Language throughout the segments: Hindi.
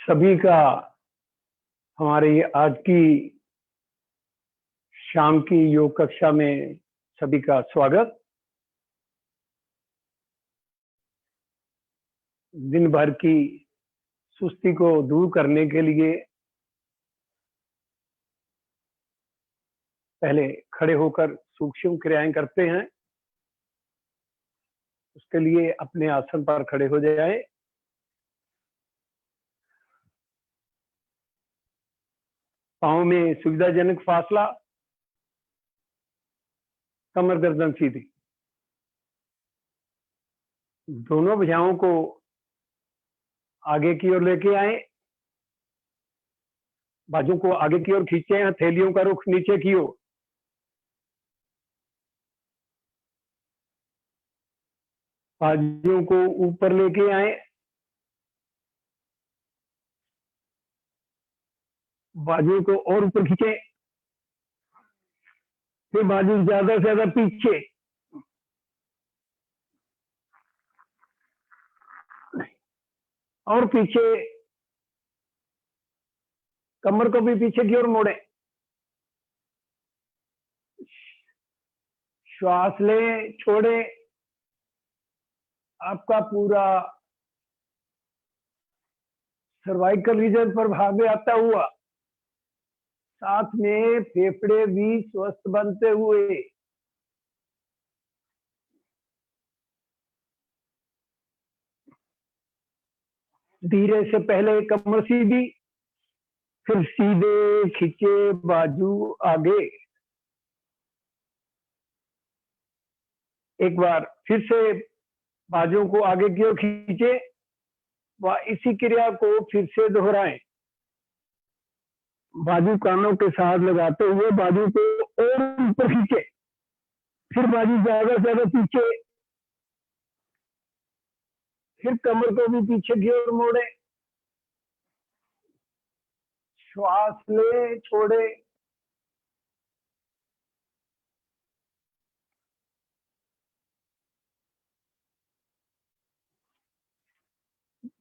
सभी का हमारी आज की शाम की योग कक्षा में सभी का स्वागत। दिन भर की सुस्ती को दूर करने के लिए पहले खड़े होकर सूक्ष्म क्रियाएं करते हैं। उसके लिए अपने आसन पर खड़े हो जाएं। पांव में सुविधाजनक फासला, कमर गर्दन सीधी। दोनों भुजाओं को आगे की ओर लेके आए, बाजू को आगे की ओर खींचे, हथेलियों का रुख नीचे की ओर। बाजुओं को ऊपर लेके आए, बाजू को और ऊपर खींचे, फिर बाजू ज्यादा से ज्यादा पीछे, और पीछे। कमर को भी पीछे की ओर मोड़े। श्वास ले, छोड़े। आपका पूरा सर्वाइकल रीजन पर भागे आता हुआ, साथ में फेफड़े भी स्वस्थ बनते हुए। धीरे से पहले कमर सीधी, फिर सीधे खींचे बाजू आगे। एक बार फिर से बाजुओं को आगे की ओर खींचे व इसी क्रिया को फिर से दोहराएं। बाजू कानों के साथ लगाते हुए बाजू को और ऊपर खींचे, फिर बाजू ज्यादा से ज्यादा पीछे, फिर कमर को भी पीछे की ओर मोड़े। श्वास ले, छोड़े।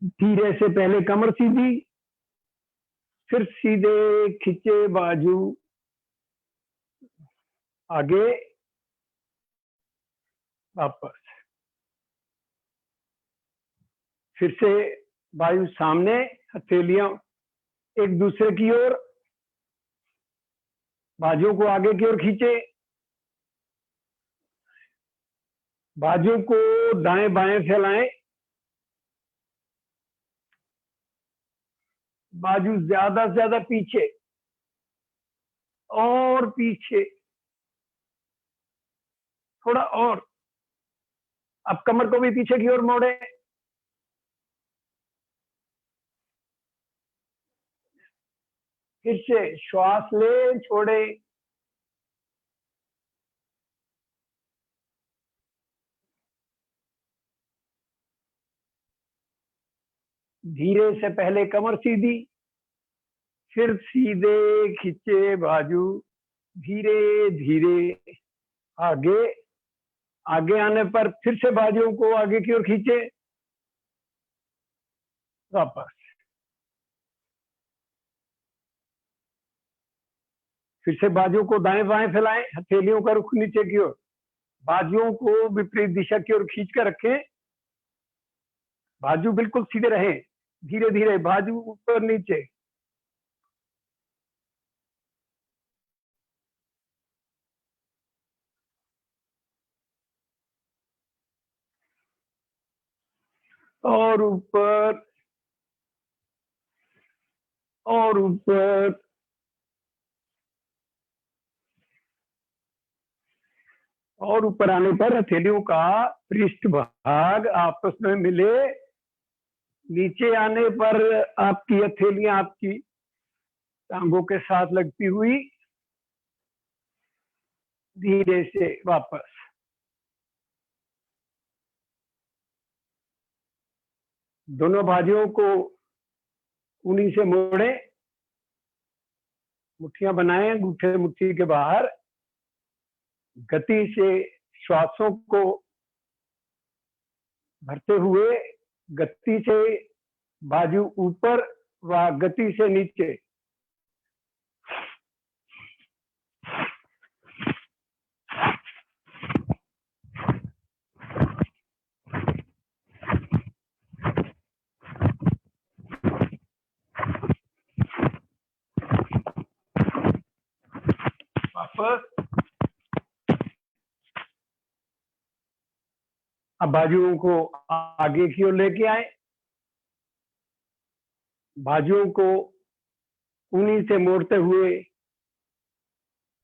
धीरे से पहले कमर सीधी, फिर सीधे खींचे बाजू आगे, वापस। फिर से बाजू सामने, हथेलियां एक दूसरे की ओर, बाजुओं को आगे की ओर खींचे, बाजू को दाएं बाएं फैलाएं, बाजू ज्यादा से ज्यादा पीछे और पीछे, थोड़ा और। अब कमर को भी पीछे की ओर मोड़े। फिर से श्वास ले, छोड़े। धीरे से पहले कमर सीधी, फिर सीधे खींचे बाजू, धीरे धीरे आगे। आगे आने पर फिर से बाजुओं को आगे की ओर खींचे, वापस। फिर से बाजुओं को दाएं बाएं फैलाएं, हथेलियों का रुख नीचे की ओर, बाजुओं को विपरीत दिशा की ओर खींच कर रखें। बाजू बिल्कुल सीधे रहे। धीरे धीरे बाजू ऊपर नीचे। और ऊपर और ऊपर। और ऊपर आने पर हथेलियों का पृष्ठ भाग आपस में मिले। नीचे आने पर आपकी हथेलियां आपकी टांगों के साथ लगती हुई धीरे से वापस। दोनों बाजुओं को ऊनी से मोड़े, मुट्ठियां बनाएं अंगूठे मुट्ठी के बाहर। गति से श्वासों को भरते हुए गति से बाजू ऊपर व गति से नीचे। वापस। अब बाजुओं को आगे की ओर लेके आए, बाजुओं को कूनी से मोड़ते हुए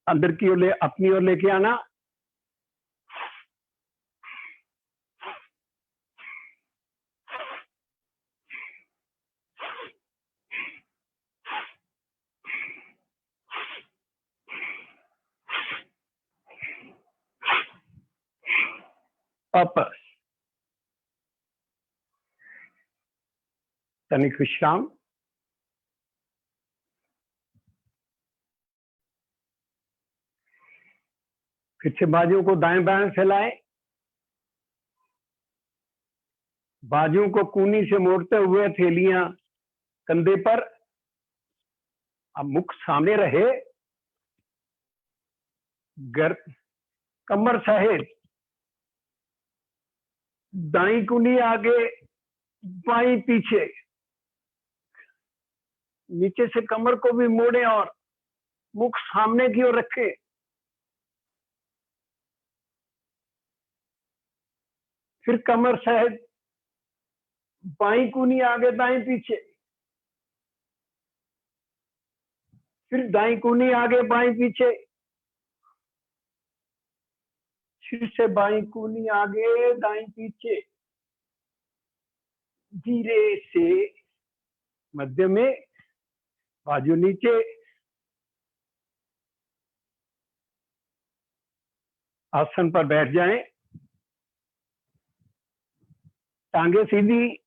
अंदर की ओर अपनी ओर लेके आना। वापस। तनिक विश्राम। फिर से बाजुओं को दाएं बाएं फैलाएं, बाजुओं को कूनी से मोड़ते हुए थैलियां कंधे पर। अब मुख सामने रहे, कमर सहित दाई कूनी आगे, बाई पीछे। नीचे से कमर को भी मोड़े और मुख सामने की ओर रखें। फिर कमर सहित बाई कूनी आगे, दाई पीछे। फिर दाई कूनी आगे, बाई पीछे। फिर से बाई कूनी आगे, दाई पीछे। धीरे से मध्य में, बाजू नीचे। आसन पर बैठ जाएं, टांगे सीधी।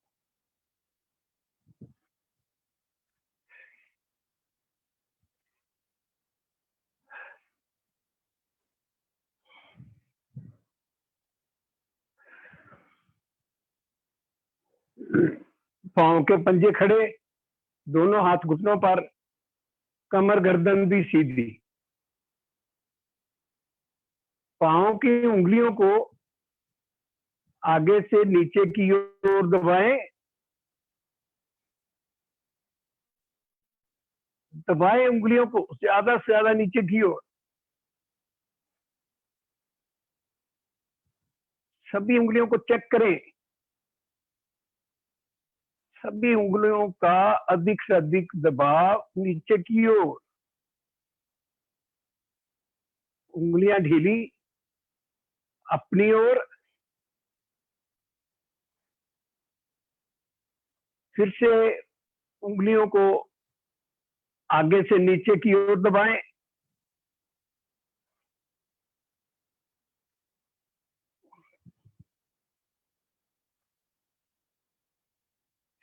पांव के पंजे खड़े, दोनों हाथ घुटनों पर, कमर गर्दन भी सीधी। पांव की उंगलियों को आगे से नीचे की ओर दबाएं, दबाएं उंगलियों को ज्यादा से ज्यादा नीचे की ओर। सभी उंगलियों को चेक करें, सभी उंगलियों का अधिक से अधिक दबाव नीचे की ओर। उंगलियां ढीली अपनी ओर। फिर से उंगलियों को आगे से नीचे की ओर दबाएं।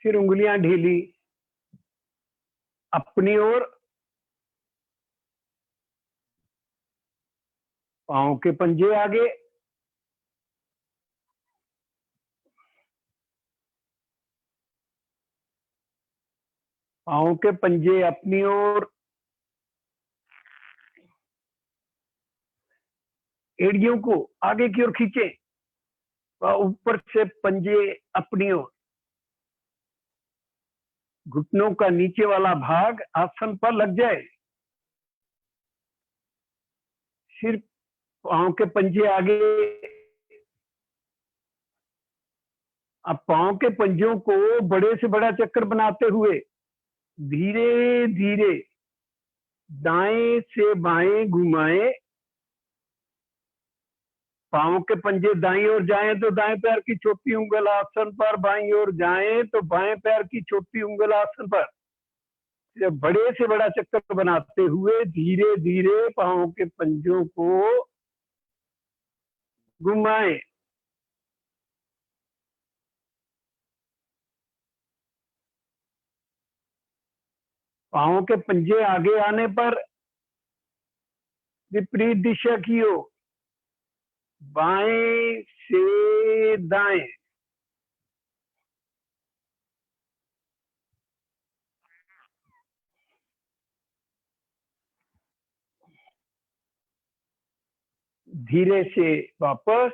फिर उंगलियां ढीली अपनी ओर। पांव के पंजे आगे, पांव के पंजे अपनी ओर। एड़ियों को आगे की ओर खींचे, ऊपर से पंजे अपनी ओर। घुटनों का नीचे वाला भाग आसन पर लग जाए। फिर पांव के पंजे आगे। अब पांव के पंजों को बड़े से बड़ा चक्कर बनाते हुए धीरे धीरे दाएं से बाएं घुमाएं। पांव के पंजे दाईं ओर जाएं तो दाएं पैर की छोटी उंगल आसन पर, बाईं ओर जाएं तो बाएं पैर की छोटी उंगल आसन पर। जब बड़े से बड़ा चक्कर बनाते हुए धीरे धीरे पांव के पंजों को घुमाएं। पांव के पंजे आगे आने पर विपरीत दिशा की ओर, बाएं से दाएं। धीरे से वापस,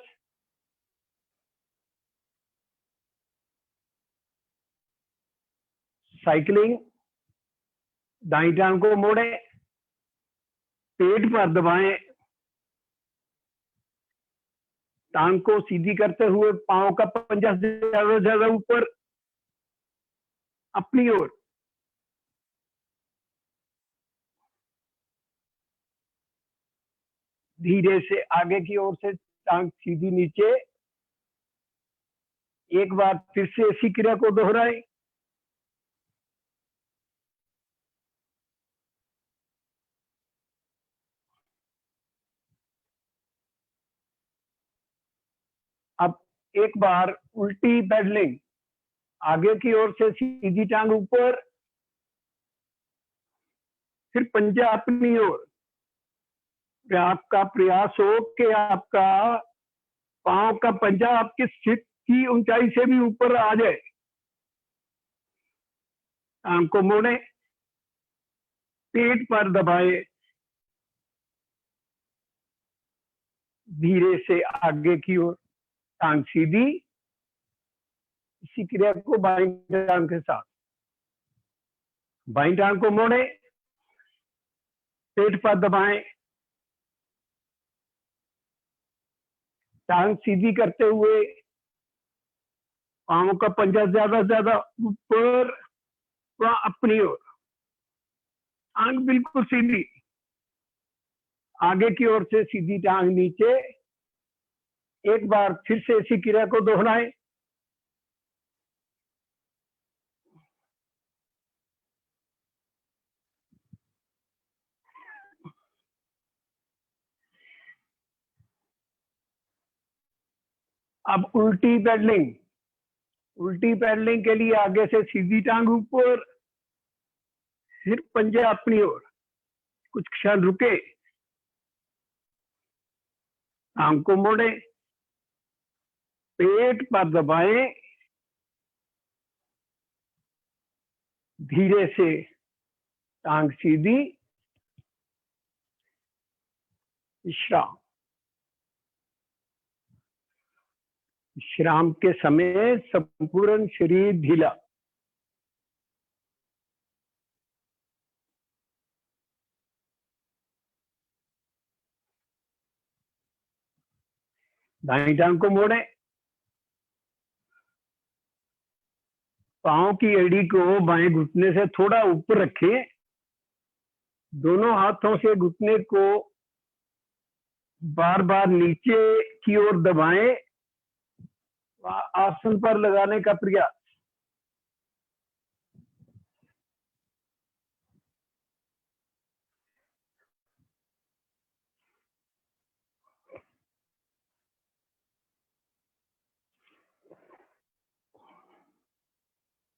साइकिलिंग, दाईं टांग को मोड़े, पेट पर दबाएं, टांग को सीधी करते हुए पांव का पंजा ज्यादा ज्यादा ऊपर अपनी ओर, धीरे से आगे की ओर से टांग सीधी नीचे। एक बार फिर से इसी क्रिया को दोहराएं। अब एक बार उल्टी पेडलिंग, आगे की ओर से सीधी टांग ऊपर, फिर पंजा अपनी ओर। आपका प्रयास हो कि आपका पांव का पंजा आपके सिर की ऊंचाई से भी ऊपर आ जाए। टांग को मोड़े, पेट पर दबाए, धीरे से आगे की ओर, टांग सीधी। इसी क्रिया को बाईं टांग के साथ, बाईं टांग को मोड़े, पेट पर दबाएं, टांग सीधी करते हुए पांव का पंजा ज्यादा ज्यादा ऊपर व अपनी ओर, टांग बिल्कुल सीधी, आगे की ओर से सीधी टांग नीचे। एक बार फिर से इसी क्रिया को दोहराएं। अब उल्टी पेडलिंग, उल्टी पेडलिंग के लिए आगे से सीधी टांग ऊपर, फिर पंजे अपनी ओर, कुछ क्षण रुके, टांग को मोड़े, पेट पर दबाएं, धीरे से टांग सीधी, विश्राम। विश्राम के समय संपूर्ण शरीर ढीला। दाईं टांग को मोड़े, पांव की एड़ी को बाएं घुटने से थोड़ा ऊपर रखें, दोनों हाथों से घुटने को बार बार नीचे की ओर दबाएं, आसन पर लगाने का प्रयास।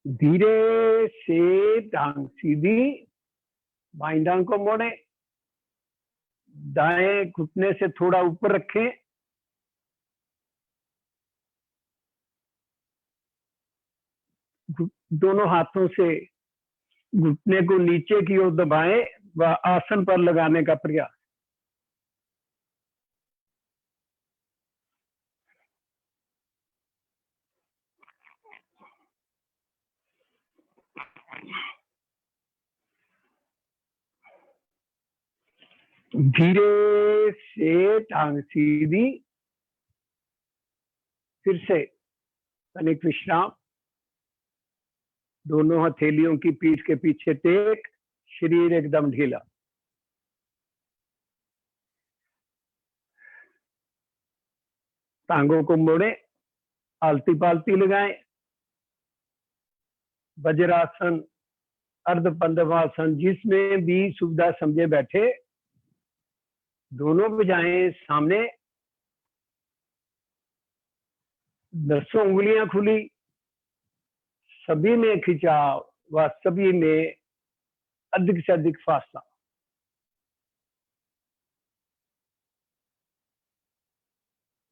धीरे से टांग सीधी, बाईं टांग को मोड़े, दाएं घुटने से थोड़ा ऊपर रखें, दोनों हाथों से घुटने को नीचे की ओर दबाएं व आसन पर लगाने का प्रयास। धीरे से टांग सीधी, फिर से तनिक विश्राम, दोनों हथेलियों की पीठ के पीछे टेक, शरीर एकदम ढीला। टांगों को मोड़े, आलती पालती लगाएं, वज्रासन, अर्ध पद्मासन, जिसमें भी सुविधा समझे बैठे, दोनों भुजाएं सामने, 10 उंगलियां खुली, सभी में खिंचाव व सभी में अधिक से अधिक फासला।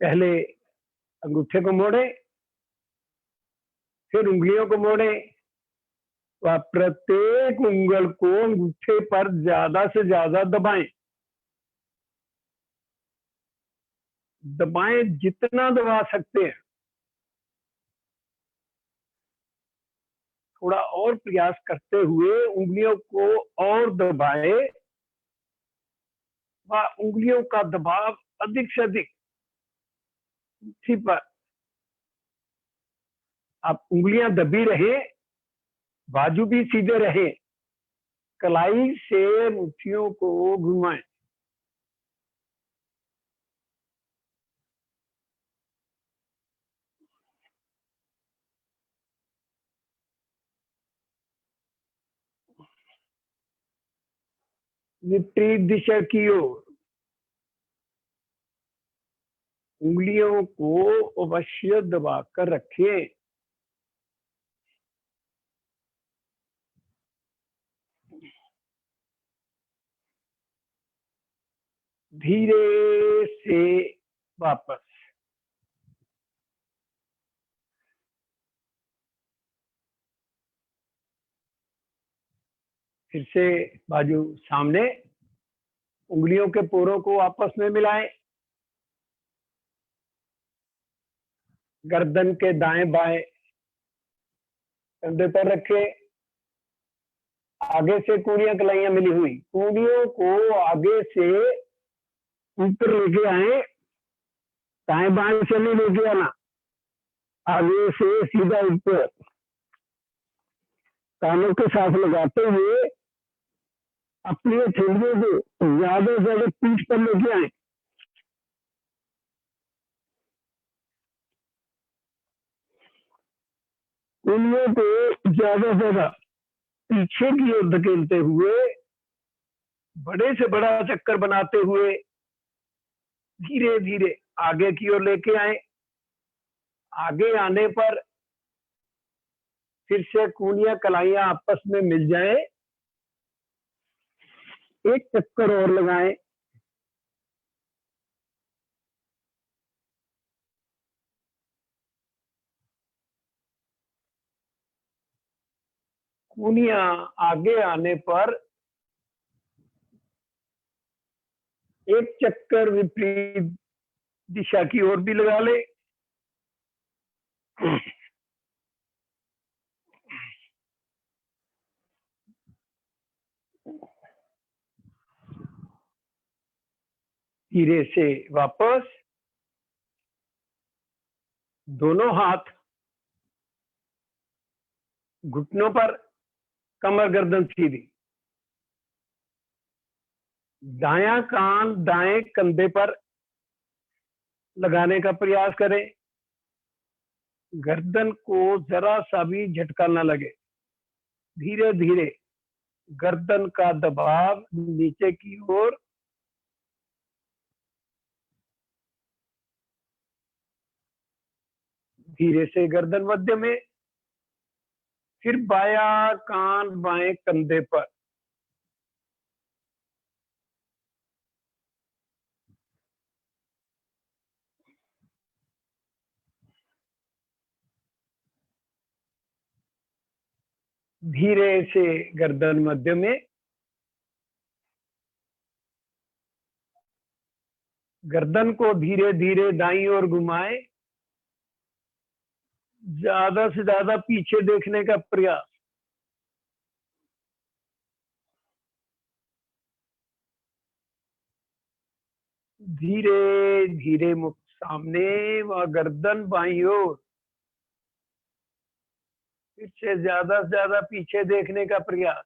पहले अंगूठे को मोड़े, फिर उंगलियों को मोड़े व प्रत्येक उंगल को अंगूठे पर ज्यादा से ज्यादा दबाएं। दबाएं, जितना दबा सकते हैं, थोड़ा और प्रयास करते हुए उंगलियों को और दबाएं, व उंगलियों का दबाव अधिक से अधिक मुट्ठी पर। आप उंगलियां दबी रहे, बाजू भी सीधे रहे, कलाई से मुट्ठियों को घुमाएं। विपरीत दिशा की ओर उंगलियों को अवश्य दबाकर रखें। धीरे से वापस। फिर से बाजू सामने, उंगलियों के पोरों को आपस में मिलाएं, गर्दन के दाएं बाएं कंधे पर रखें, आगे से कूड़ियां कलाइयां मिली हुई, कूड़ियों को आगे से ऊपर लेके आए, दाएं बाएं से नहीं लेके आना, आगे से सीधा ऊपर, कानों के साथ लगाते हुए अपनी ठेलियों को ज्यादा से ज्यादा पीठ पर लेके आए। उंगलियों को ज्यादा से ज्यादा पीछे की ओर धकेलते हुए बड़े से बड़ा चक्कर बनाते हुए धीरे धीरे आगे की ओर लेके आए। आगे आने पर फिर से कूलियां कलाइयां आपस में मिल जाए, एक चक्कर और लगाएं। कूलियां आगे आने पर एक चक्कर विपरीत दिशा की ओर भी लगा ले। धीरे से वापस, दोनों हाथ घुटनों पर, कमर गर्दन सीधी, दायां कान दाएं कंधे पर लगाने का प्रयास करें, गर्दन को जरा सा भी झटका न लगे। धीरे धीरे गर्दन का दबाव नीचे की ओर, धीरे से गर्दन मध्य में, फिर बायां कान बाएं कंधे पर, धीरे से गर्दन मध्य में, गर्दन को धीरे धीरे दाईं ओर घुमाएं, ज्यादा से ज्यादा पीछे देखने का प्रयास। धीरे धीरे मुख सामने व गर्दन बाईं ओर, फिर से ज्यादा पीछे देखने का प्रयास।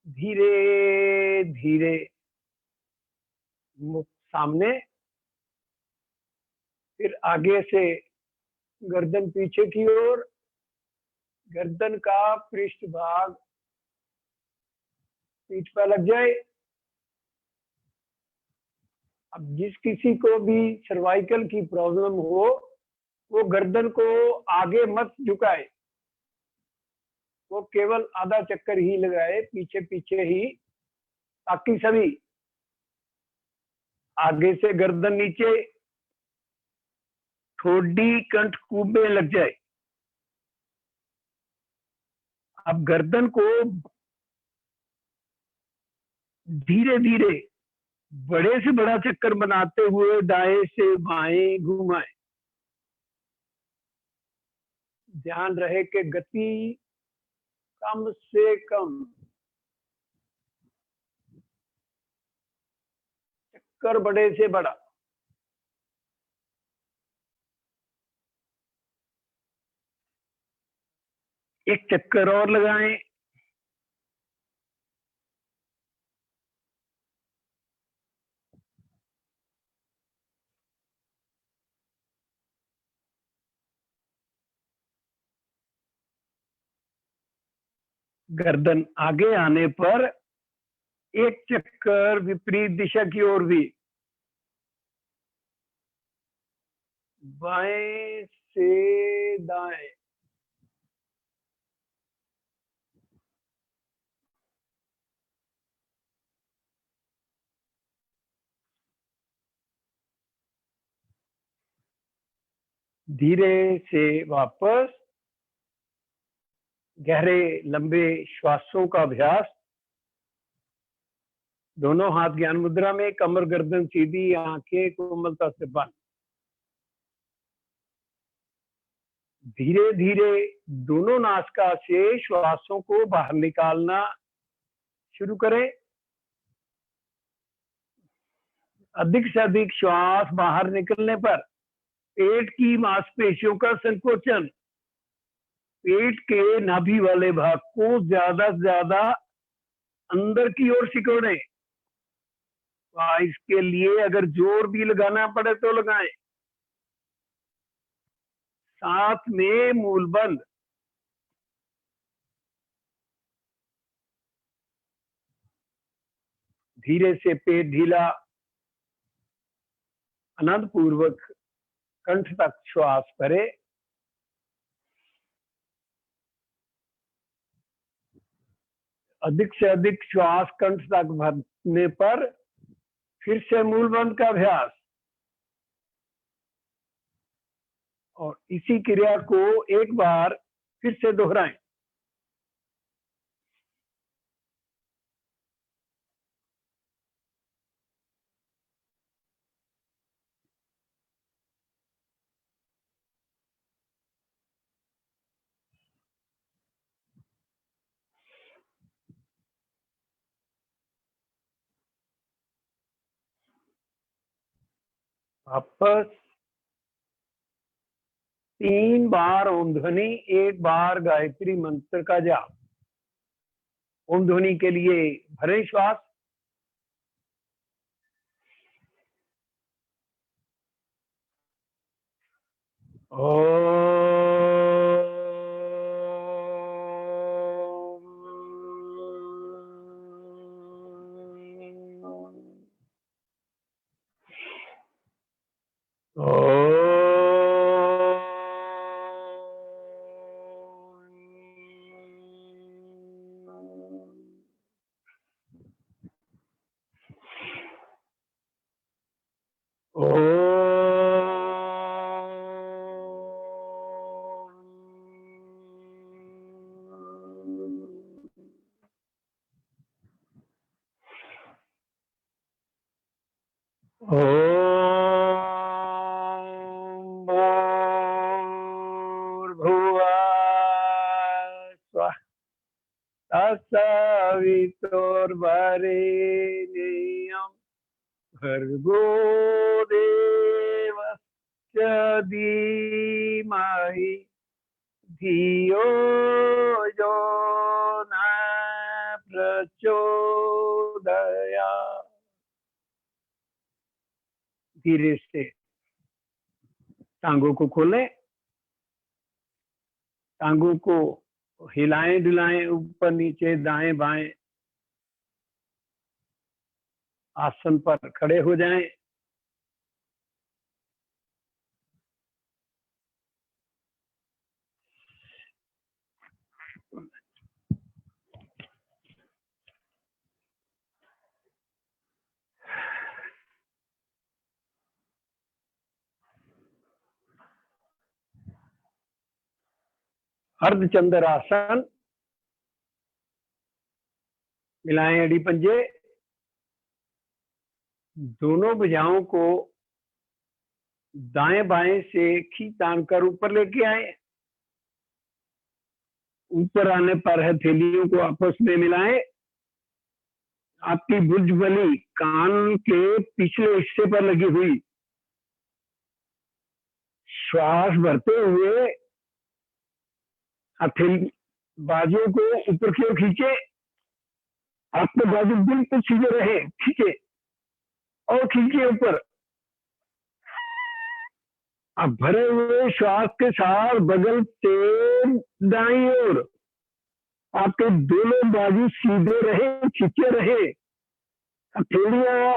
धीरे धीरे मुख सामने, फिर आगे से गर्दन पीछे की ओर, गर्दन का पृष्ठ भाग पीठ पर लग जाए। अब जिस किसी को भी सर्वाइकल की प्रॉब्लम हो, वो गर्दन को आगे मत झुकाए, वो केवल आधा चक्कर ही लगाए पीछे पीछे ही, ताकि सभी आगे से गर्दन नीचे, ठोडी कंठ कूब में लग जाए। अब गर्दन को धीरे धीरे बड़े से बड़ा चक्कर बनाते हुए दाएं से बाएं घुमाएं। ध्यान रहे कि गति कम से कम, चक्कर बड़े से बड़ा। एक चक्कर और लगाएं। गर्दन आगे आने पर एक चक्कर विपरीत दिशा की ओर भी, बाएं से दाएं। धीरे से वापस गहरे लंबे श्वासों का अभ्यास। दोनों हाथ ज्ञान मुद्रा में, कमर गर्दन सीधी, आंखें कोमलता से बंद। धीरे धीरे दोनों नासिका से श्वासों को बाहर निकालना शुरू करें। अधिक से अधिक श्वास बाहर निकलने पर पेट की मांसपेशियों का संकोचन, पेट के नाभि वाले भाग को ज्यादा से ज्यादा अंदर की ओर सिकोड़े। इसके लिए अगर जोर भी लगाना पड़े तो लगाएं। साथ में मूल बंद। धीरे से पेट ढीला, आनंद पूर्वक कंठ तक श्वास भरे। अधिक से अधिक श्वास कंठ तक भरने पर फिर से मूल बंद का अभ्यास, और इसी क्रिया को एक बार फिर से दोहराएं। वापस 3 बार ओम ध्वनि, 1 बार गायत्री मंत्र का जाप। ओम ध्वनि के लिए भरे श्वास, तत्सवितुर्वरेण्यं भर्गो देवस्य धीमहि धियो यो न प्रचोदयात्। धीरे से टांगों को खोलें, टांगों को हिलाएं डुलाएं, ऊपर नीचे दाएं बाएं। आसन पर खड़े हो जाएं। अर्धचंद्रासन, मिलाएं अड़ी पंजे, दोनों भुजाओं को दाएं बाएं से खींच तान कर ऊपर लेके आए। ऊपर आने पर हथेलियों को आपस में मिलाएं। आपकी भुजबली कान के पिछले हिस्से पर लगी हुई। श्वास भरते हुए हथेली बाजुओं को ऊपर की ओर खींचे। आपके बाजू बिल्कुल सीधे रहे, खींचे और खींचे ऊपर। अब भरे हुए श्वास के साथ बगल से दाईं ओर आपके दोनों बाजू सीधे रहे, खींचे रहे। हथेलियां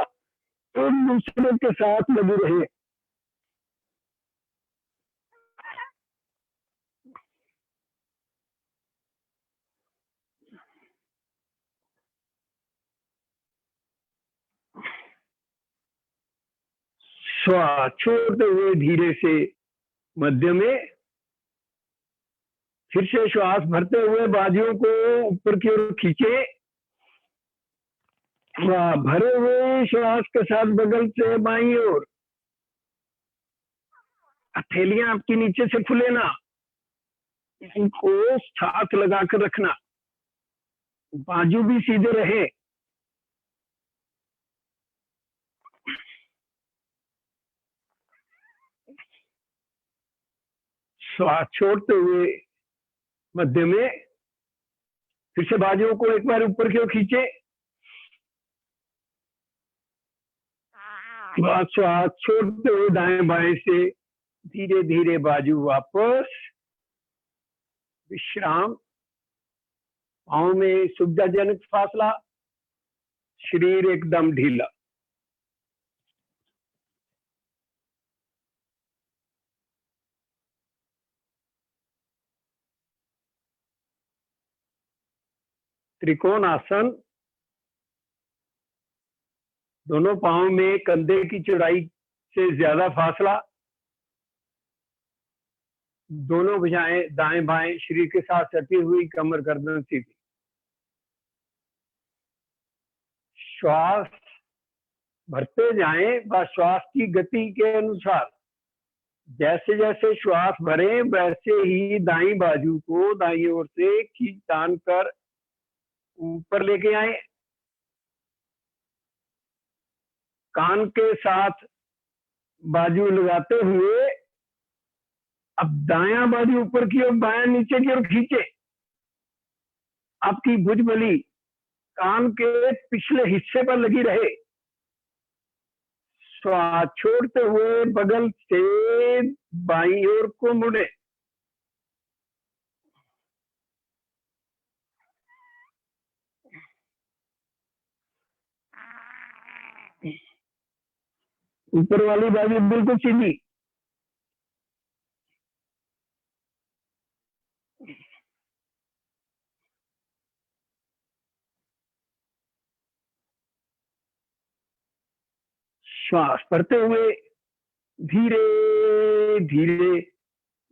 एक दूसरे के साथ लगी रहे। श्वास छोड़ते हुए धीरे से मध्य में, फिर से श्वास भरते हुए बाजुओं को ऊपर की ओर खींचे। भरे हुए श्वास के साथ बगल से बाईं ओर। हथेलियां आपकी नीचे से खुले ना, इनको साथ लगाकर रखना। बाजू भी सीधे रहे। श्वास छोड़ते हुए मध्य में, फिर से बाजुओं को एक बार ऊपर की ओर खींचे। श्वास छोड़ते हुए दाएं बाएं से धीरे धीरे बाजू वापस। विश्राम। पाँव में सुविधाजनक फासला, शरीर एकदम ढीला। त्रिकोण आसन। दोनों पाँव में कंधे की चौड़ाई से ज्यादा फासला। दोनों भुजाएं दाएं बाएं शरीर के साथ सटी हुई, कमर गर्दन सीधी। श्वास भरते जाएं, बस श्वास की गति के अनुसार। जैसे जैसे श्वास भरे वैसे ही दाईं बाजू को दाईं ओर से खींच तान कर ऊपर लेके आए। कान के साथ बाजू लगाते हुए अब दायां बाजू ऊपर की ओर, बायां नीचे की ओर खींचे। आपकी भुजबली कान के पिछले हिस्से पर लगी रहे। श्वास छोड़ते हुए बगल से बाईं ओर को मुड़े। ऊपर वाली बाजू बिल्कुल सीधी। श्वास भरते हुए धीरे धीरे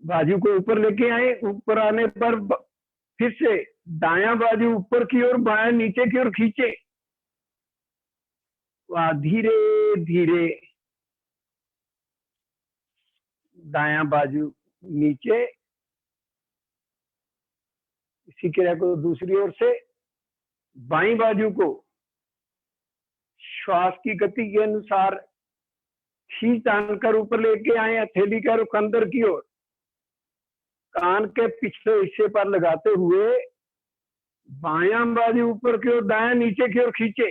बाजू को ऊपर लेके आए। ऊपर आने पर फिर से दायां बाजू ऊपर की ओर, बायां नीचे की ओर खींचे। वह धीरे धीरे दायां बाजू नीचे। इसी क्रिया को दूसरी ओर से बाईं बाजू को श्वास की गति के अनुसार खींच तानकर ऊपर लेके आए। हथेली का रुख अंदर की ओर, कान के पिछले हिस्से पर लगाते हुए बायां बाजू ऊपर की ओर, दायां नीचे की ओर खींचे।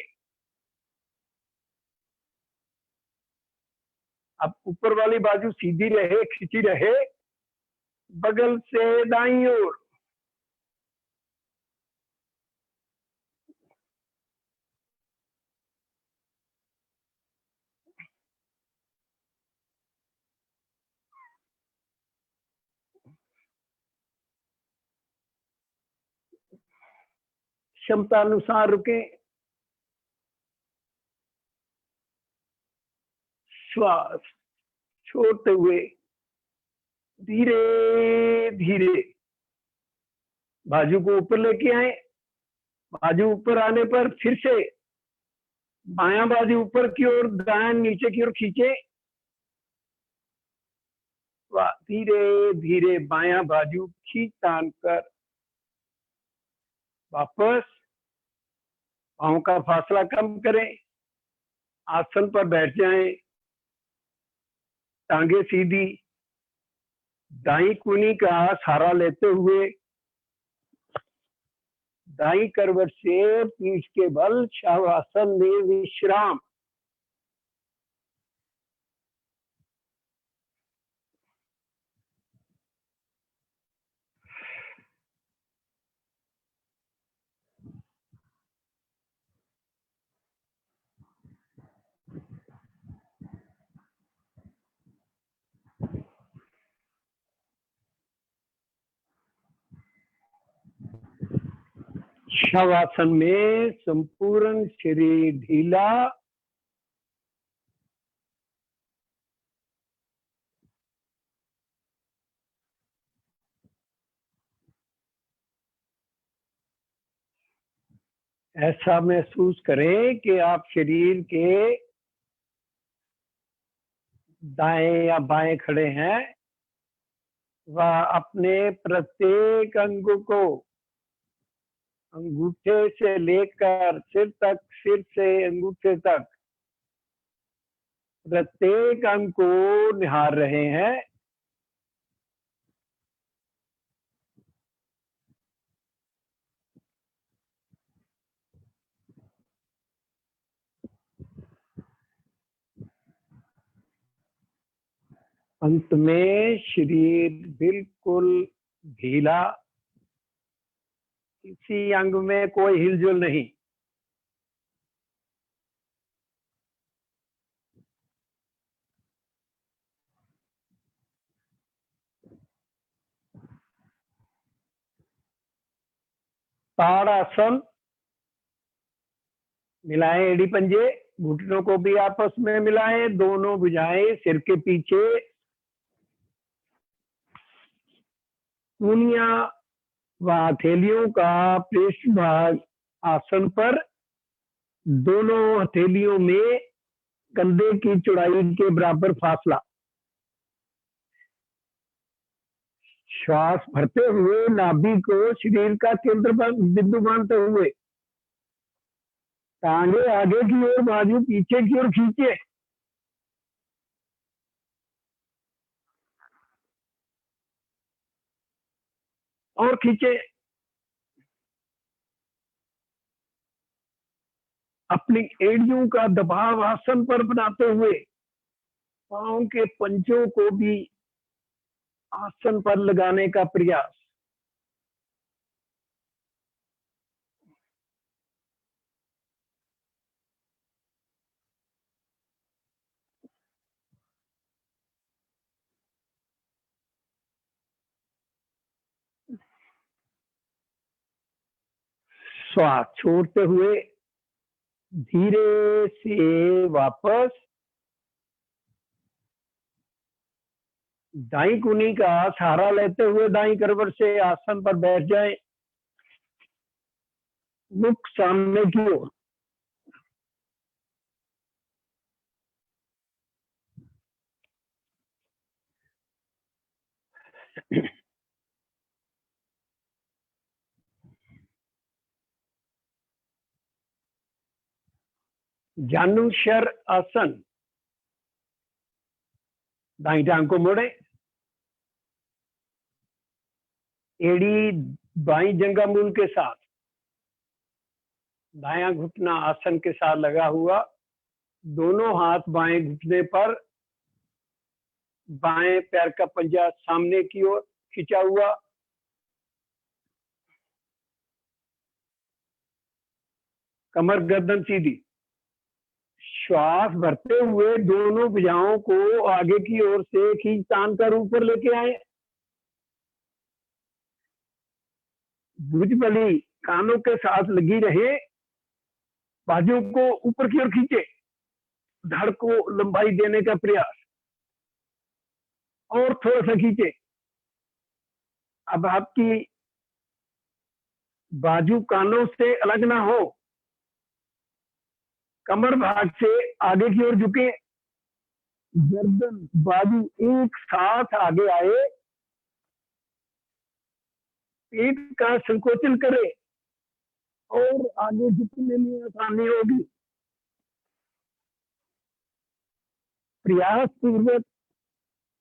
अब ऊपर वाली बाजू सीधी रहे, खींची रहे। बगल से दाईं ओर। क्षमता अनुसार रुके। श्वास छोड़ते हुए धीरे धीरे बाजू को ऊपर लेके आए। बाजू ऊपर आने पर फिर से बायां बाजू ऊपर की ओर, दायां नीचे की ओर खींचे। धीरे धीरे बायां बाजू खींच तान कर वापस पांव का फासला कम करें, आसन पर बैठ जाएं, टांगे सीधी, दाई कूनी का सहारा लेते हुए दाई करवट से पीठ के बल शवासन में विश्राम। शवासन में संपूर्ण शरीर ढीला, ऐसा महसूस करें कि आप शरीर के दाएं या बाएं खड़े हैं व अपने प्रत्येक अंग को अंगूठे से लेकर सिर तक, सिर से अंगूठे तक प्रत्येक अंग को निहार रहे हैं। अंत में शरीर बिल्कुल ढीला, किसी अंग में कोई हिलजुल नहीं। ताड़ासन, मिलाएं एड़ी पंजे, घुटनों को भी आपस में मिलाएं, दोनों भुजाएं सिर के पीछे, कूनियां व हथेलियों का पृष्ठभाग आसन पर, दोनों हथेलियों में कंधे की चौड़ाई के बराबर फासला। श्वास भरते हुए नाभि को शरीर का केंद्र बिंदु मानते हुए टांगे आगे की ओर, बाजू पीछे की ओर खींचे। और खींचे। अपनी एड़ियों का दबाव आसन पर बनाते हुए पांव के पंजों को भी आसन पर लगाने का प्रयास। श्वास छोड़ते हुए धीरे से वापस दाई कूनी का सहारा लेते हुए दाई करवट से आसन पर बैठ जाएं, मुख सामने की ओर। जानुशर आसन, दाई टांग को मोड़े, एड़ी बाई जंघामूल के साथ, दायां घुटना आसन के साथ लगा हुआ, दोनों हाथ बाएं घुटने पर, बाएं पैर का पंजा सामने की ओर खिंचा हुआ, कमर गर्दन सीधी। श्वास भरते हुए दोनों भुजाओं को आगे की ओर से खींच तान कर ऊपर लेके आए। भुजबली कानों के साथ लगी रहे, बाजू को ऊपर की ओर खींचे, धड़ को लंबाई देने का प्रयास। और थोड़ा सा खींचे। अब आपकी बाजू कानों से अलग ना हो, कमर भाग से आगे की ओर झुके, गर्दन बाजू एक साथ आगे आए, पेट का संकोचन करे और आगे झुकने में आसानी होगी। प्रयास पूर्वक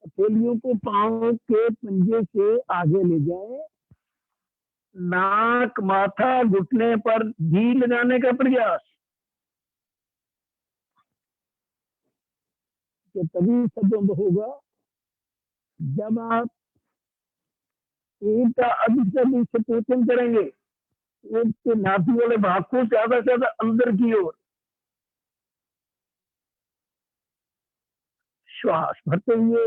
हथेलियों को पांव के पंजे से आगे ले जाए, नाक माथा घुटने पर घी लगाने का प्रयास। तो तभी संभव होगा जब आप पेट का अधिक से अधिक संकोचन करेंगे, पेट के नाभि वाले भाग को ज्यादा से ज्यादा अंदर की ओर श्वास भरते हुए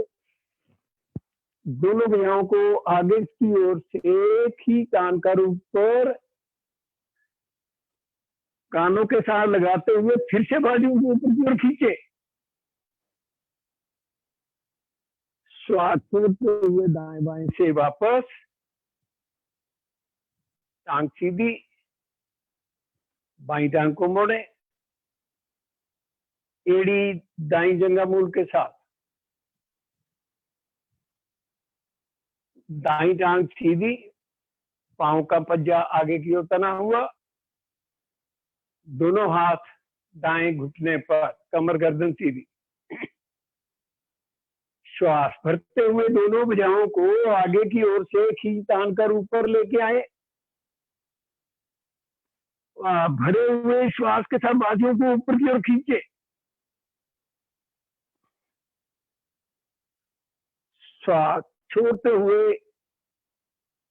दोनों भुजाओं को आगे की ओर से खींच कर ऊपर कानों के साथ लगाते हुए फिर से बाजू को ऊपर की ओर खींचे, श्वास छोड़ते हुए दाएं बाएं से वापस, टांग सीधी, बाई टांग को मोड़े, एड़ी दाई जंघा मूल के साथ, दाई टांग सीधी, पांव का पंजा आगे की ओर तना हुआ, दोनों हाथ दाएं घुटने पर, कमर गर्दन सीधी। श्वास भरते हुए दोनों भुजाओं को आगे की ओर से खींच तान कर ऊपर लेके आए, भरे हुए श्वास के साथ बाजुओं को ऊपर की ओर खींचे, श्वास छोड़ते हुए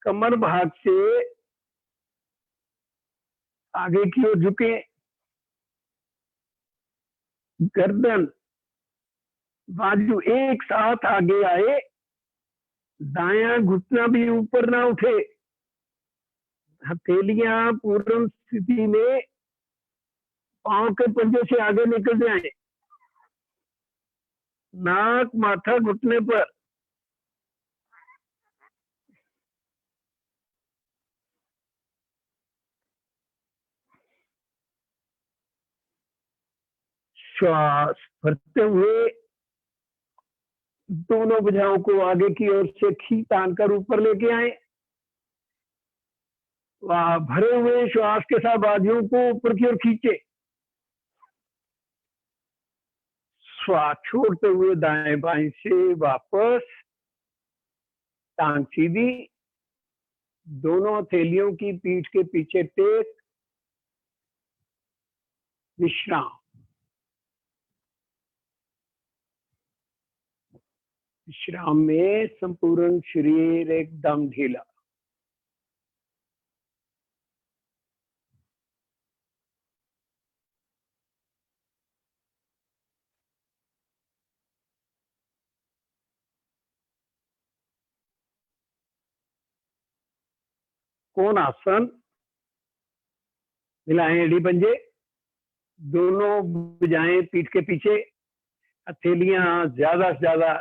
कमर भाग से आगे की ओर झुके, गर्दन बाजू एक साथ आगे आए, दायां घुटना भी ऊपर ना उठे, हथेलियां पूर्ण स्थिति में पांव के पंजे से आगे निकल जाए, नाक माथा घुटने पर, श्वास भरते हुए दोनों भुजाओं को आगे की ओर से खींच तान कर ऊपर लेके आए, भरे हुए श्वास के साथ बाजुओं को ऊपर की ओर खींचे, श्वास छोड़ते हुए दाएं बाएं से वापस, टांग सीधी, दोनों हथेलियों की पीठ के पीछे टेक, विश्राम। विश्राम में संपूर्ण शरीर एकदम ढीला। कौन आसन, मिलाएं एड़ी पंजे, दोनों भुजाएं पीठ के पीछे, हथेलियां ज्यादा से ज्यादा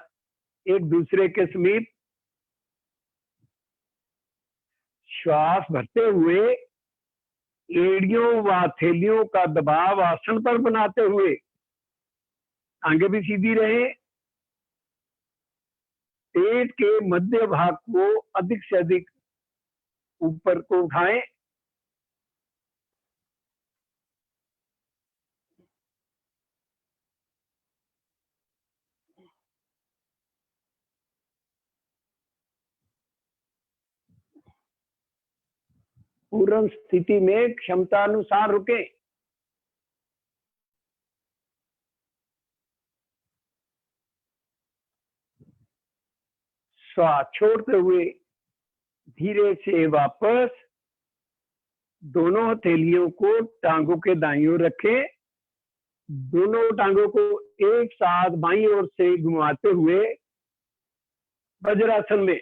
एक दूसरे के समीप, श्वास भरते हुए एड़ियों व हथेलियों का दबाव आसन पर बनाते हुए आगे भी सीधी रहे, पेट के मध्य भाग को अधिक से अधिक ऊपर को उठाएं, पूर्ण स्थिति में क्षमता अनुसार रुके, श्वास छोड़ते हुए धीरे से वापस, दोनों हथेलियों को टांगों के दाईं ओर रखें, दोनों टांगों को एक साथ बाईं ओर से घुमाते हुए वज्रासन में,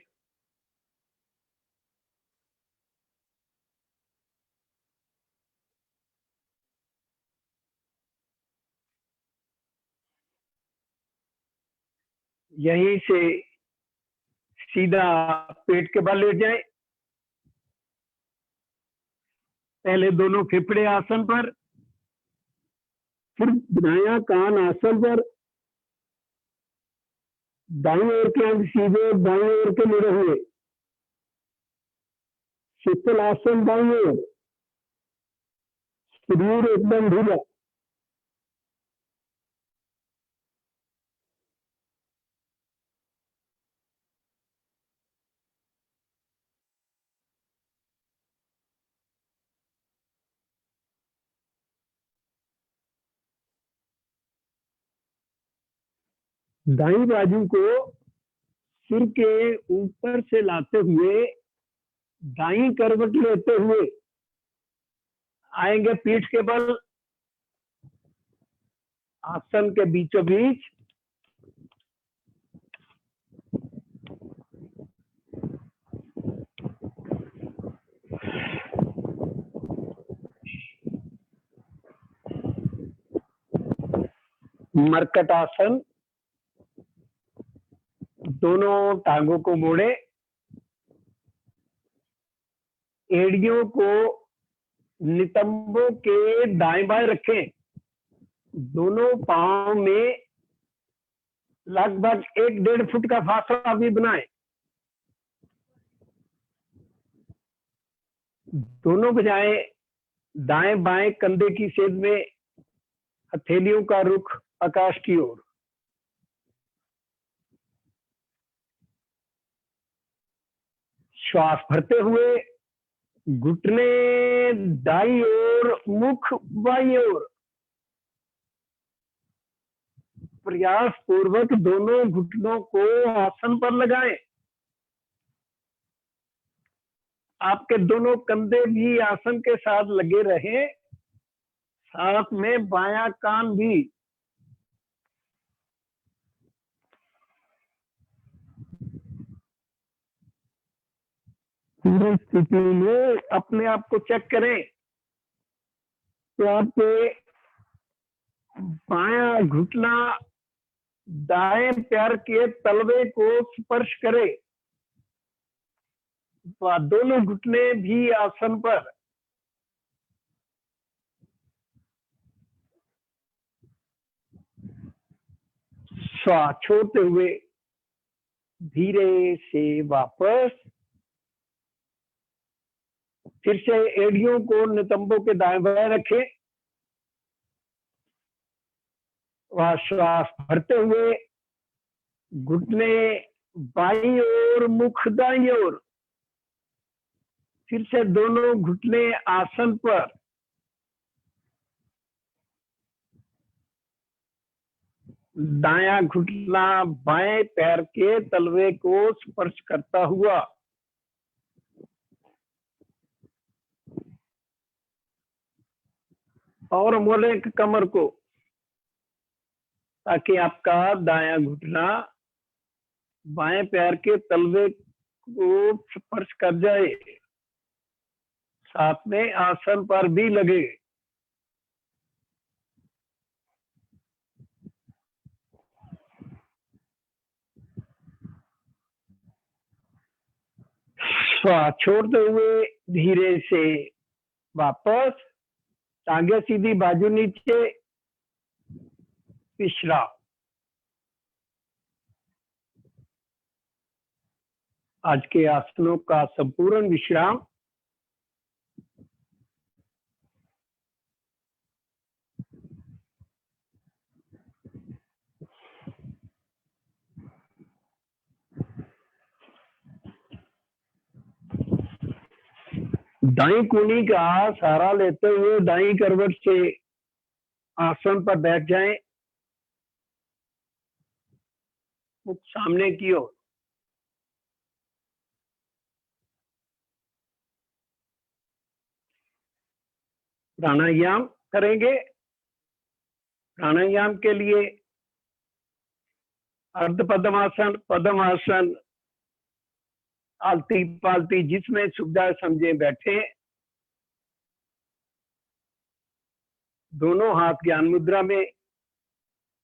यहीं से सीधा पेट के बल लेट जाए, पहले दोनों फेफड़े आसन पर, फिर दायां कान आसन पर, दाईं ओर के अंग सीधे, दाईं ओर के मुड़े हुए, शीतल आसन दाईं ओर, शरीर एकदम ढीला। दाईं बाजू को सिर के ऊपर से लाते हुए दाईं करवट लेते हुए आएंगे पीठ के बल, आसन के बीचों बीच। मरकट आसन, दोनों टांगों को मोड़े, एड़ियों को नितंबों के दाएं बाएं रखें, दोनों पांव में लगभग 1-1.5 फुट का फासला भी बनाएं। दोनों भुजाएं दाएं बाएं कंधे की सेध में, हथेलियों का रुख आकाश की ओर। श्वास भरते हुए घुटने दाईं ओर, मुख बाईं ओर। प्रयास पूर्वक दोनों घुटनों को आसन पर लगाएं। आपके दोनों कंधे भी आसन के साथ लगे रहे, साथ में बायां कान भी। पूरी स्थिति में अपने आप को चेक करें तो आपके बायां घुटना दाएं पैर के तलवे को स्पर्श करे, तो दोनों घुटने भी आसन पर। श्वास छोड़ते हुए धीरे से वापस, फिर से एड़ियों को नितंबों के दाएं बाएं रखें। वह श्वास भरते हुए घुटने बाईं ओर, मुख दाईं ओर। फिर से दोनों घुटने आसन पर। दायां घुटना बाएं पैर के तलवे को स्पर्श करता हुआ। और मोड़े कमर को, ताकि आपका दायां घुटना बाएं पैर के तलवे को स्पर्श कर जाए, साथ में आसन पर भी लगे। श्वास छोड़ते हुए धीरे से वापस, टांगे सीधी, बाजू नीचे, विश्राम। आज के आसनों का संपूर्ण विश्राम। दाईं कूनी का सहारा लेते हुए दाईं करवट से आसन पर बैठ जाएं, मुख सामने की ओर। प्राणायाम करेंगे। प्राणायाम के लिए अर्ध पद्मासन, पद्मासन, आलती पालती, जिसमें सुविधा समझे बैठे। दोनों हाथ ज्ञान मुद्रा में,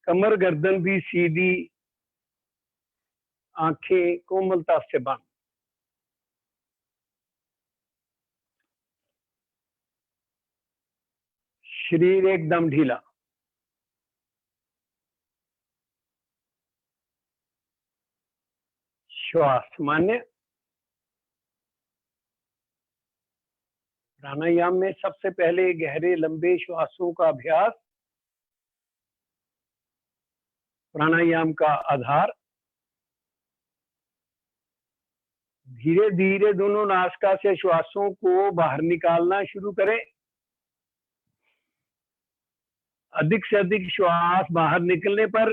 कमर गर्दन भी सीधी, आंखें कोमलता से बंद। शरीर एकदम ढीला। श्वास मान्य। प्राणायाम में सबसे पहले गहरे लंबे श्वासों का अभ्यास प्राणायाम का आधार। धीरे धीरे दोनों नासिका से श्वासों को बाहर निकालना शुरू करें। अधिक से अधिक श्वास बाहर निकलने पर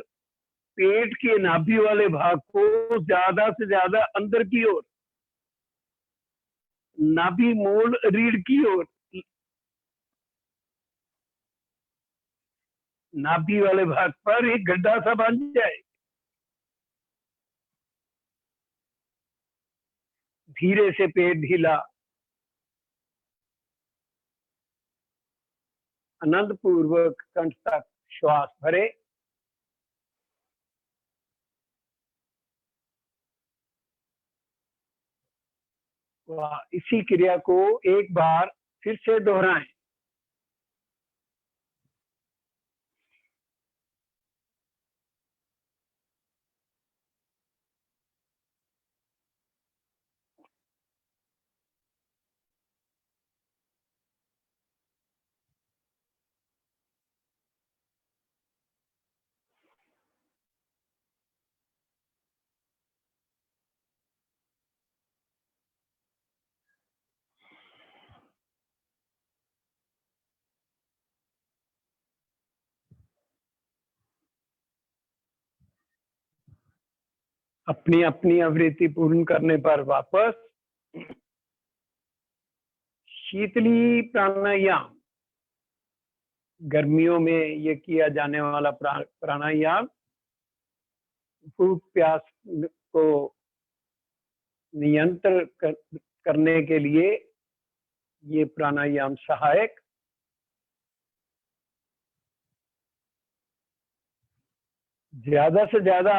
पेट के नाभि वाले भाग को ज्यादा से ज्यादा अंदर की ओर, नाभि मूल रीढ़ की ओर, नाभि वाले भाग पर एक गड्ढा सा बन जाए। धीरे से पेट ढीला, आनंद पूर्वक कंठ तक श्वास भरे। इसी क्रिया को एक बार फिर से दोहराएं। अपनी अपनी आवृत्ति पूर्ण करने पर वापस शीतली प्राणायाम, गर्मियों में ये किया जाने वाला प्राणायाम भूख प्यास को नियंत्रण करने के लिए ये प्राणायाम सहायक। ज्यादा से ज्यादा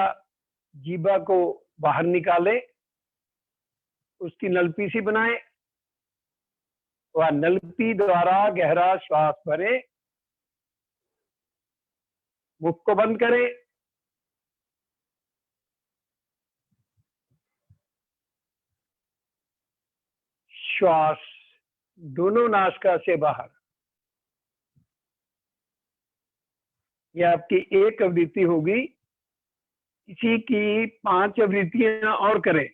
जीवा को बाहर निकालें, उसकी नलपी सी बनाएं, वह नलपी द्वारा गहरा श्वास भरें, मुख को बंद करें। श्वास दोनों नासिका से बाहर। यह आपकी एक आवृत्ति होगी। इसी की 5 आवृत्तियां और करें।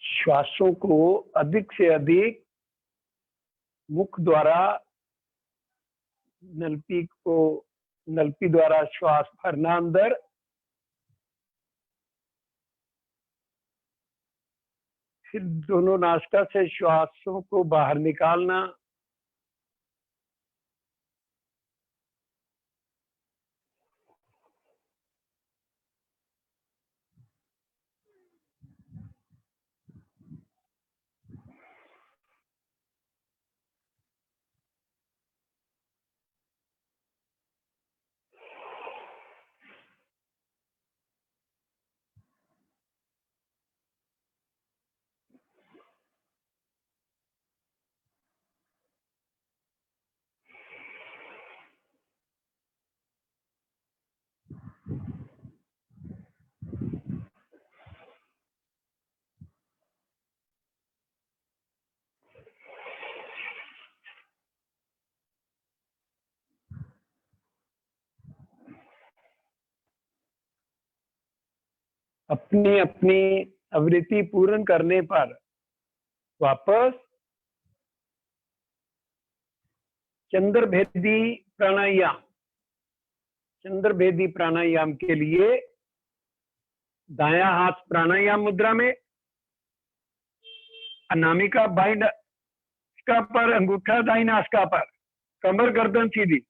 श्वासों को अधिक से अधिक मुख द्वारा नलपी द्वारा श्वास भरना अंदर, फिर दोनों नासिका से श्वासों को बाहर निकालना। अपनी अपनी आवृत्ति पूर्ण करने पर वापस चंद्रभेदी प्राणायाम। चंद्रभेदी प्राणायाम के लिए दायां हाथ प्राणायाम मुद्रा में, अनामिका बाईं नासिका पर, अंगूठा दाईं नासिका पर, कमर गर्दन सीधी।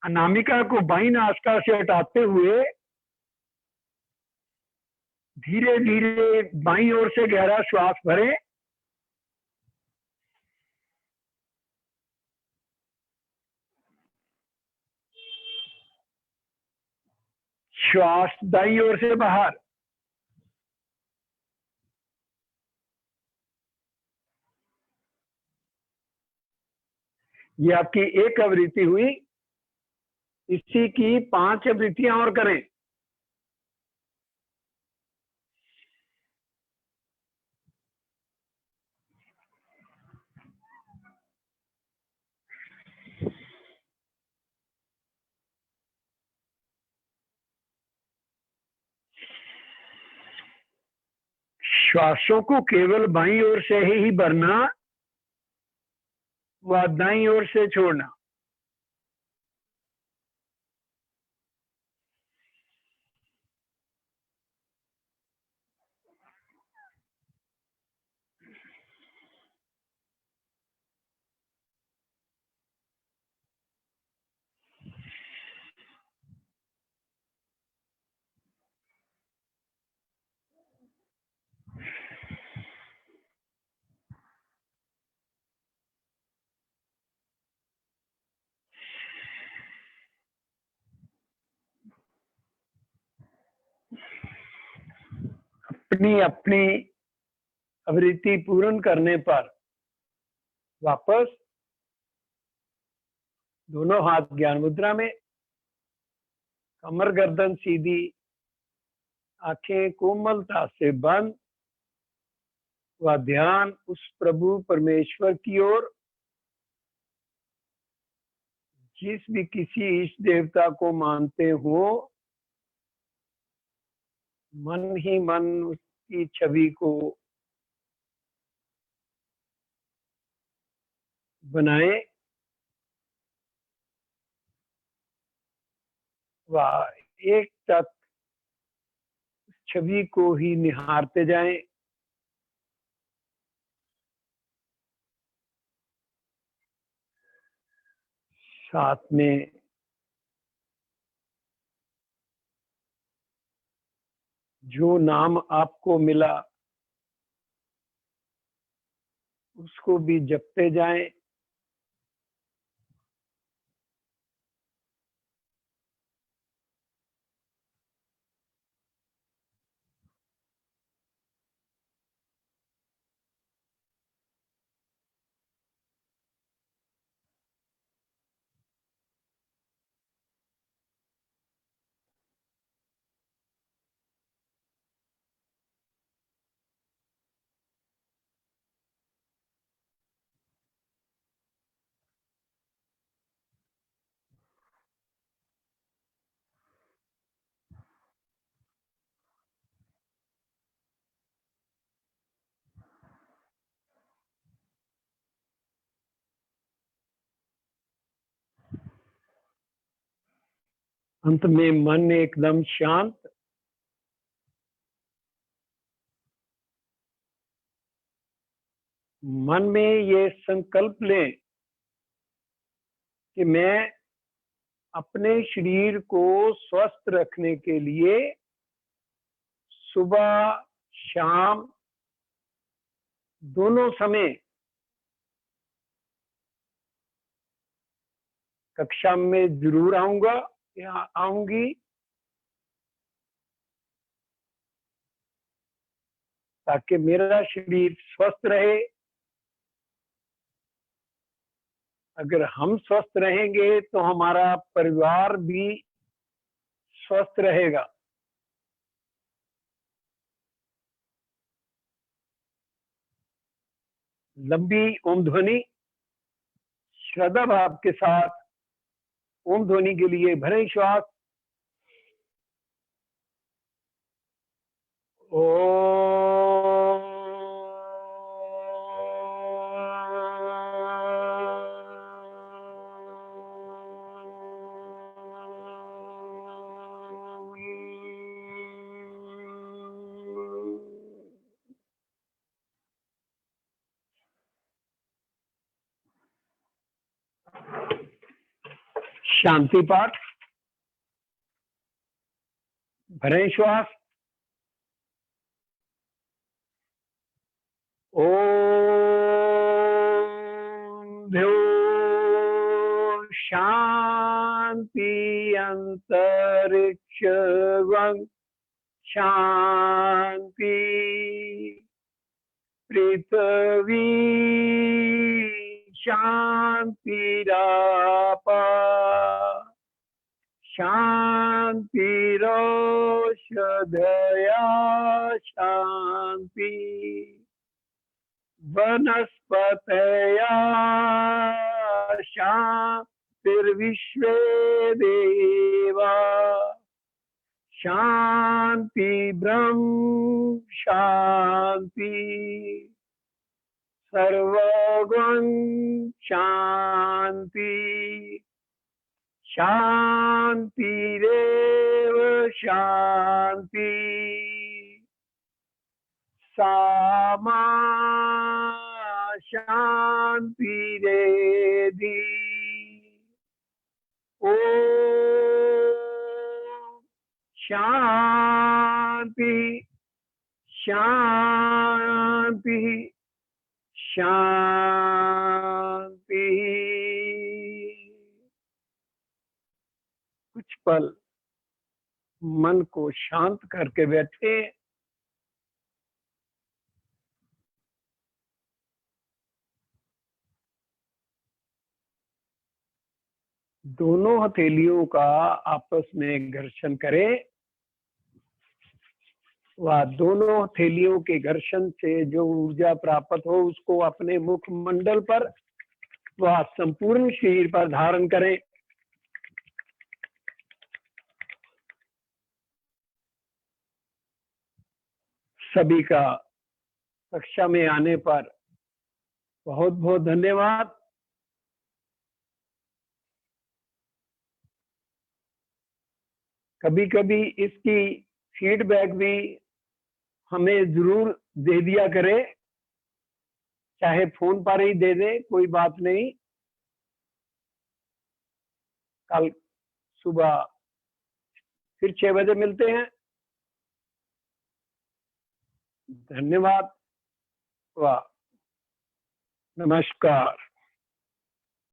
अनामिका को बाईं नासिका से हटाते हुए धीरे धीरे बाईं ओर से गहरा श्वास भरें। श्वास दाईं ओर से बाहर, ये आपकी एक आवृत्ति हुई। इसी की 5 आवृत्तियां और करें। श्वासों को केवल बाईं ओर से ही भरना व दाईं ओर से छोड़ना। अपनी अपनी आवृत्ति पूर्ण करने पर वापस दोनों हाथ ज्ञान मुद्रा में, कमर गर्दन सीधी, आंखें कोमलता से बंद व ध्यान उस प्रभु परमेश्वर की ओर, जिस भी किसी इष्ट देवता को मानते हो, मन ही मन उसकी छवि को बनाए व एक तक छवि को ही निहारते जाएं। साथ में जो नाम आपको मिला उसको भी जपते जाएं। अंत में मन एकदम शांत, मन में ये संकल्प लें कि मैं अपने शरीर को स्वस्थ रखने के लिए सुबह शाम दोनों समय कक्षा में जरूर आऊंगा या आऊंगी, ताकि मेरा शरीर स्वस्थ रहे। अगर हम स्वस्थ रहेंगे तो हमारा परिवार भी स्वस्थ रहेगा। लंबी ओम ध्वनि श्रद्धा भाव के साथ ओम ध्वनि के लिए भरें श्वास। शांति पाठ। भरें श्वास। ओम ध्यो शांति अंतरिक्षं शांति, पृथ्वी शांतिरापा शांतिरोषधया शांति, वनस्पतया शांतिर्विश्वे देवा शांति ब्रह्म शांति, सर्वगुण शांति, शांतिरेव शांति, सामा शांतिरेधि। ओ शांति शांति शांति। कुछ पल मन को शांत करके बैठे। दोनों हथेलियों का आपस में घर्षण करें। वह दोनों हथेलियों के घर्षण से जो ऊर्जा प्राप्त हो उसको अपने मुखमंडल पर वह संपूर्ण शरीर पर धारण करें। सभी का कक्षा में आने पर बहुत बहुत धन्यवाद। कभी कभी इसकी फीडबैक भी हमें जरूर दे दिया करे, चाहे फोन पर ही दे दे, कोई बात नहीं। कल सुबह फिर 6 बजे मिलते हैं। धन्यवाद व नमस्कार।